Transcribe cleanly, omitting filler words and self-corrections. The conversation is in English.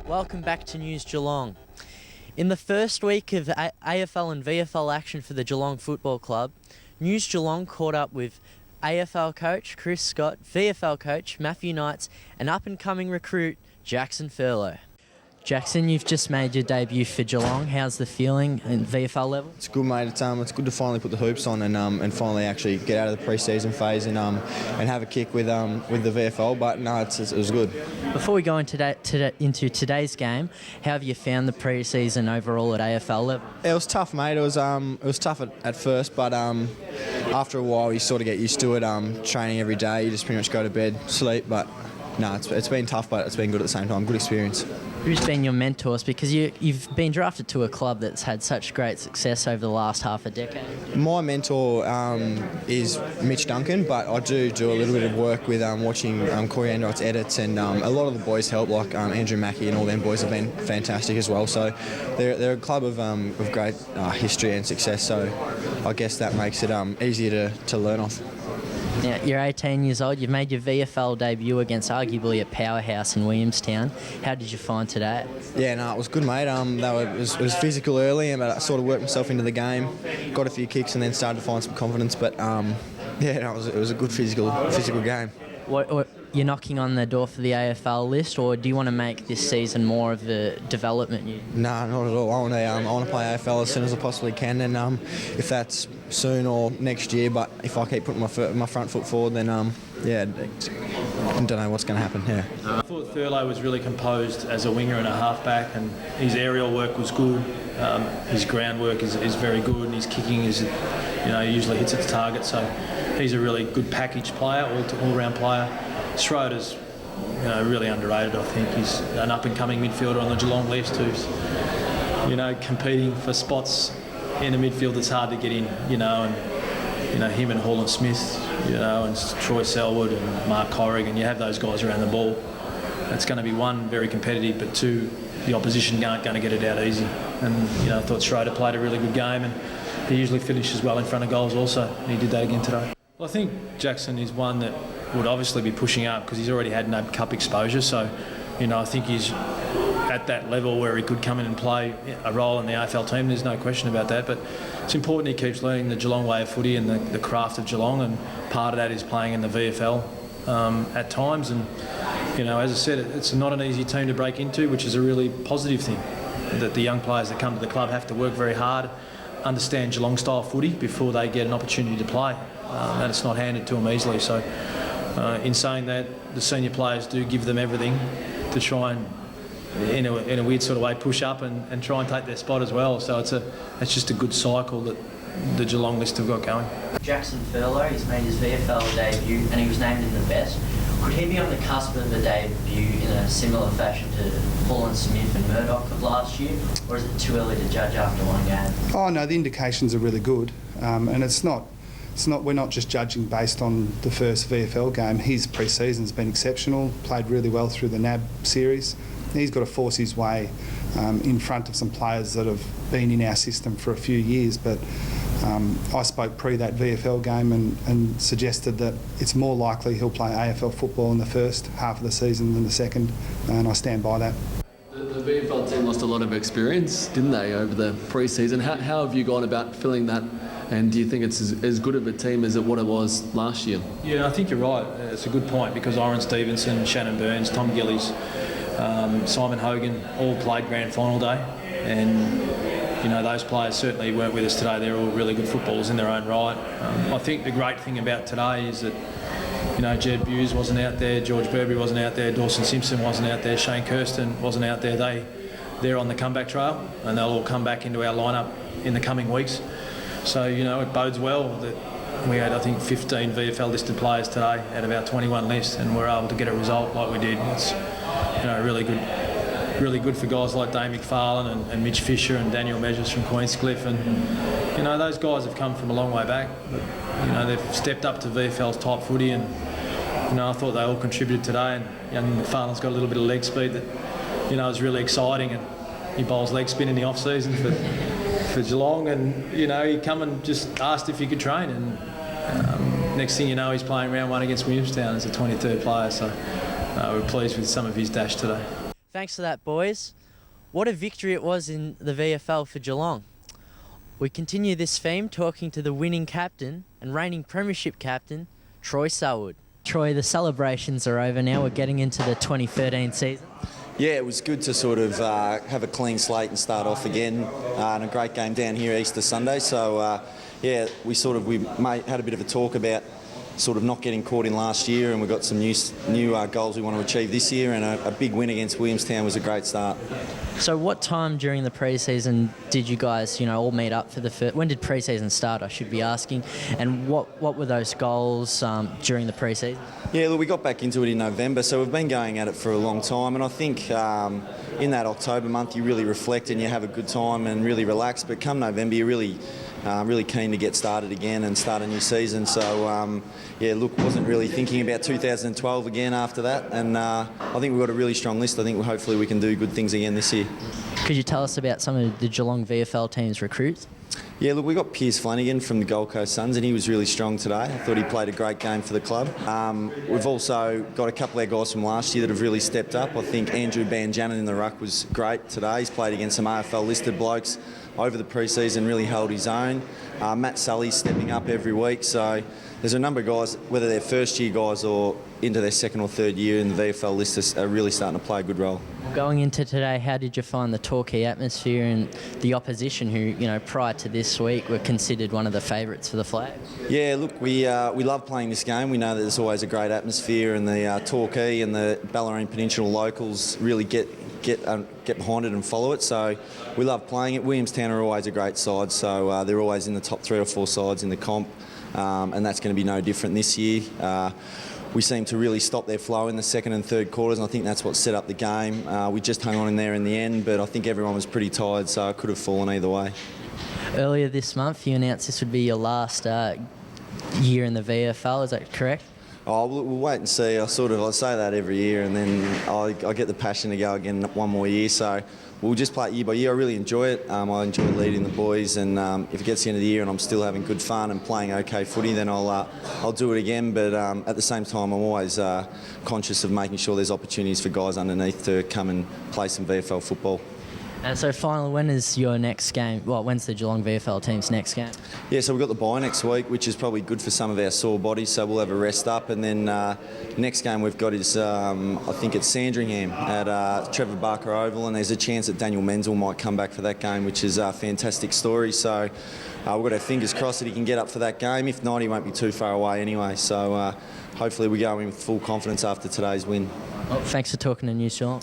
Welcome back to News Geelong. In the first week of AFL and VFL action for the Geelong Football Club, News Geelong caught up with AFL coach Chris Scott, VFL coach Matthew Knights, and up-and-coming recruit Jackson Furlow. Jackson, you've just made your debut for Geelong. How's the feeling at VFL level? It's good, mate. It's good to finally put the hoops on and finally actually get out of the pre-season phase and have a kick with the VFL. But no, it was good. Before we go into today's game, how have you found the pre-season overall at AFL level? It was tough, mate. It was tough at first, but after a while you sort of get used to it. Training every day, you just pretty much go to bed, sleep. But no, it's been tough, but it's been good at the same time. Good experience. Who's been your mentors? Because you've been drafted to a club that's had such great success over the last half a decade. My mentor is Mitch Duncan, but I do a little bit of work with watching Corey Enright's edits, and a lot of the boys help, like Andrew Mackey and all them boys have been fantastic as well. So they're a club of great history and success, so I guess that makes it easier to learn off. Now, you're 18 years old. You've made your VFL debut against arguably a powerhouse in Williamstown. How did you find today? Yeah, no, it was good, mate. It was physical early, but I sort of worked myself into the game, got a few kicks, and then started to find some confidence. But it was a good physical game. What, you're knocking on the door for the AFL list, or do you want to make this season more of a development year? No, not at all. I want to play AFL as soon as I possibly can, and if that's soon or next year, but if I keep putting my front foot forward, then I don't know what's going to happen here. I thought Furlow was really composed as a winger and a halfback, and his aerial work was good. His groundwork is very good, and his kicking is, he usually hits its target. So he's a really good package player, all-round player. Schroeder's, really underrated. I think he's an up-and-coming midfielder on the Geelong list who's, competing for spots in the midfield that's hard to get in. And him and Holland Smith, and Troy Selwood and Mark Corrigan. You have those guys around the ball. It's going to be one, very competitive, but two, the opposition aren't going to get it out easy. And I thought Schroeder played a really good game, and he usually finishes well in front of goals also. And he did that again today. Well, I think Jackson is one that would obviously be pushing up because he's already had NAB Cup exposure. So, I think he's at that level where he could come in and play a role in the AFL team. There's no question about that. But it's important he keeps learning the Geelong way of footy and the craft of Geelong. And part of that is playing in the VFL at times. And, as I said, it's not an easy team to break into, which is a really positive thing. That the young players that come to the club have to work very hard, understand Geelong-style footy before they get an opportunity to play. And it's not handed to them easily. So in saying that, the senior players do give them everything to try and, in a weird sort of way, push up and try and take their spot as well. So it's just a good cycle that the Geelong list have got going. Jackson Furlow, he's made his VFL debut and he was named in the best. Could he be on the cusp of a debut in a similar fashion to Holland Smith and Murdoch of last year, or is it too early to judge after one game? Oh no, the indications are really good, and it's not. We're not just judging based on the first VFL game. His pre-season's been exceptional, played really well through the NAB series. He's got to force his way in front of some players that have been in our system for a few years, but I spoke pre that VFL game and suggested that it's more likely he'll play AFL football in the first half of the season than the second, and I stand by that. The VFL team lost a lot of experience, didn't they, over the pre-season? How have you gone about filling that? And do you think it's as good of a team as what it was last year? Yeah, I think you're right. It's a good point because Oren Stevenson, Shannon Burns, Tom Gillies, Simon Hogan all played grand final day, and those players certainly weren't with us today. They're all really good footballers in their own right. I think the great thing about today is that Jed Buse wasn't out there, George Burberry wasn't out there, Dawson Simpson wasn't out there, Shane Kirsten wasn't out there. They're on the comeback trail, and they'll all come back into our lineup in the coming weeks. So, it bodes well that we had, I think, 15 VFL listed players today out of our 21 list, and we're able to get a result like we did. It's, really good for guys like Dave McFarlane and Mitch Fisher and Daniel Measures from Queenscliff. And, those guys have come from a long way back. But, they've stepped up to VFL's type footy, and, I thought they all contributed today. And young McFarlane's got a little bit of leg speed that, is really exciting. And he bowls leg spin in the off-season for Geelong, and he come and just asked if he could train, and next thing you know, he's playing round one against Williamstown as a 23rd player. So we're pleased with some of his dash today. Thanks for that, boys. What a victory it was in the VFL for Geelong. We continue this theme talking to the winning captain and reigning premiership captain, Troy Selwood. Troy, the celebrations are over now. We're getting into the 2013 season. Yeah, it was good to sort of have a clean slate and start off again, and a great game down here Easter Sunday. So, we had a bit of a talk about sort of not getting caught in last year, and we've got some new goals we want to achieve this year, and a big win against Williamstown was a great start. So what time during the pre-season did you guys, all meet up for the first... When did pre-season start, I should be asking, and what were those goals during the pre-season? Yeah, look, we got back into it in November, so we've been going at it for a long time, and I think in that October month you really reflect and you have a good time and really relax, but come November you're really keen to get started again and start a new season. So, wasn't really thinking about 2012 again after that, and I think we've got a really strong list. I think hopefully we can do good things again this year. Could you tell us about some of the Geelong VFL team's recruits? Yeah, look, we got Piers Flanagan from the Gold Coast Suns, and he was really strong today. I thought he played a great game for the club. We've also got a couple of guys from last year that have really stepped up. I think Andrew Banjanin in the ruck was great today. He's played against some AFL listed blokes over the pre-season, really held his own. Matt Sully's stepping up every week, so there's a number of guys, whether they're first-year guys or into their second or third year in the VFL list, are really starting to play a good role. Going into today, how did you find the Torquay atmosphere and the opposition who, prior to this week were considered one of the favourites for the flag? Yeah, look, we love playing this game. We know that there's always a great atmosphere, and the Torquay and the Bellarine Peninsula locals really get behind it and follow it, so we love playing it. Williamstown are always a great side, so they're always in the top 3 or 4 sides in the comp, and that's going to be no different this year. We seem to really stop their flow in the second and third quarters, and I think that's what set up the game. We just hung on in there in the end, but I think everyone was pretty tired, so it could have fallen either way. Earlier this month, you announced this would be your last year in the VFL, is that correct? Oh, we'll wait and see. I say that every year, and then I get the passion to go again one more year. So we'll just play it year by year. I really enjoy it. I enjoy leading the boys, and if it gets to the end of the year and I'm still having good fun and playing okay footy, then I'll do it again. But at the same time, I'm always conscious of making sure there's opportunities for guys underneath to come and play some VFL football. And so finally, when is your next game? Well, when's the Geelong VFL team's next game? Yeah, so we've got the bye next week, which is probably good for some of our sore bodies, so we'll have a rest up. And then next game we've got is, I think it's Sandringham at Trevor Barker Oval, and there's a chance that Daniel Menzel might come back for that game, which is a fantastic story. So we've got our fingers crossed that he can get up for that game. If not, he won't be too far away anyway. So hopefully we go in with full confidence after today's win. Well, thanks for talking to News Geelong.